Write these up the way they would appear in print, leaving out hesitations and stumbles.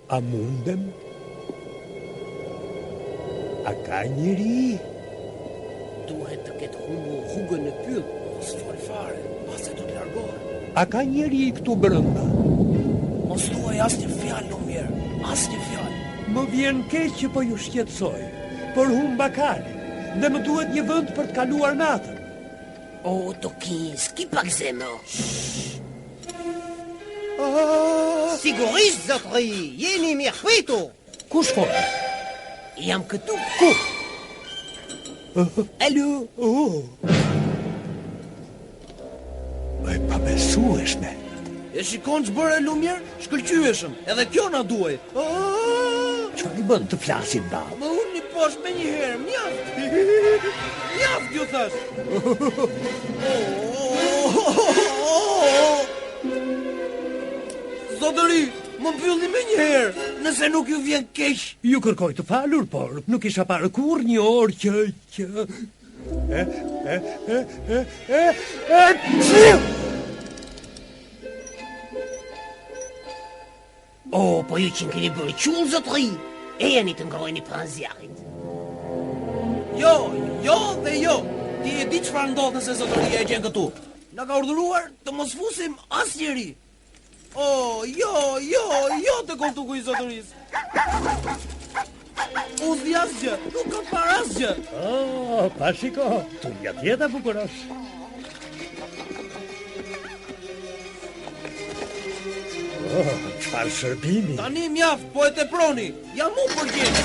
A mundem? A ka njëri? Duhet të ketë humbur rrugën në pyll. Mos fol fare, pas e do të largohet. A ka njëri këtu brenda? Mos thuaj asnjë fjalë, Lumier, asnjë fjalë. Më vjen keq që po ju shqetësoj, por humba kali dhe më duhet një vend për të kaluar natën. O, Tokis, ki pak zemër. Sigurisht, zotëri, jeni mirë pritur. Kush fol? Jam këtu. Ku? Alo. E pabesueshme. E shikon që bërë e Lumier, shkëlqyeshëm, edhe kjo na duaj. Që i bën të flasin dallë? Më unë një poshtë me një herë, mjaft. Mjaft, ju thash. Zotëri, më mbyllni me një herë, nëse nuk ju vjen keq. Ju kërkoj të falur, por nuk isha parë kur një orë që... O, po ju që në keni bërë qullë, zotëri. E janë të ngrojni pranë zjarrit. Jo dhe jo. Ti e di çfarë ndodh nëse zotëria e gjen këtu. Na ka urdhëruar të mos fusim asnjëri. O, jo të kontuku i zotërisë. Unë di asgjë, nuk kam parë asgjë. Pa shiko, tu nga tjeta bukurosh. Çfarë shërbimi? Tani mjaft, po e teproni. Jam u përgjigj.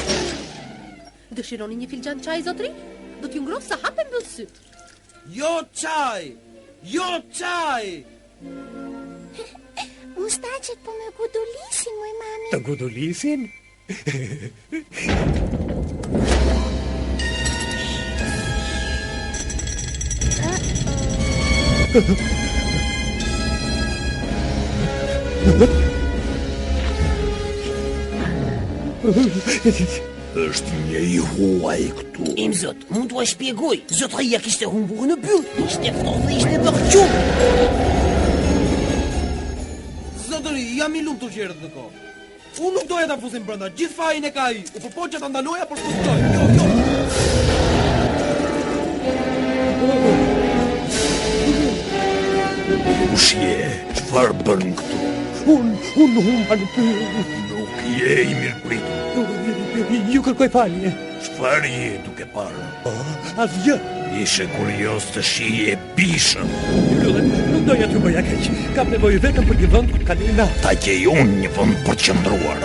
Dëshironi një filxhan çaj, zotri? Do t'ju ngroh sa hapem mbyll syt. Jo çaj. Mustaqet po me gudulisin, moj mami. Të gudulisin? Është një i huaj këtu. Im zot, mund t'ua shpjegoj. Zotëria kishte humbur në pyll. Ishte ftohtë dhe ishte bërqur. Zotëri, jam i lumtur që erdhët në kohë. Unë nuk doja ta fusim brenda, gjithë fajin e ka ai. U përpoqja ta ndaloja por s'pustoj. Jo. Kush je? Çfarë bën këtu? Unë humba në pyll. Nuk je i mirëpritur. Ju kërkoj falje. Çfarë je duke parë? Asgjë. Ishe kurios të shije bishën. Nuk doja t'ju bëja keq. Kam nevojë vetëm për një vend ku të kaloj natën. Ta gjej unë një vend për të qëndruar.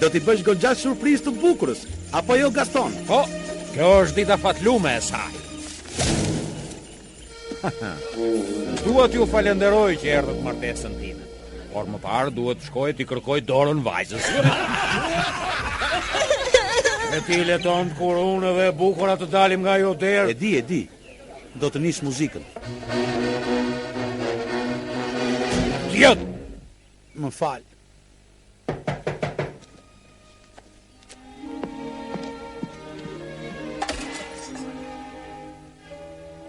Do t'i bësh goxha surprizë të bukurës, apo jo Gaston? Po, kjo është dita fatlume e saj. Dua t'ju falenderoj që erdhët martesën time, por më parë duhet të shkoj t'i kërkoj dorën vajzës. E ti leton kur unë dhe bukura të dalim nga jo derë. E di. Do të nis muzikën. Tjetë! Më fal.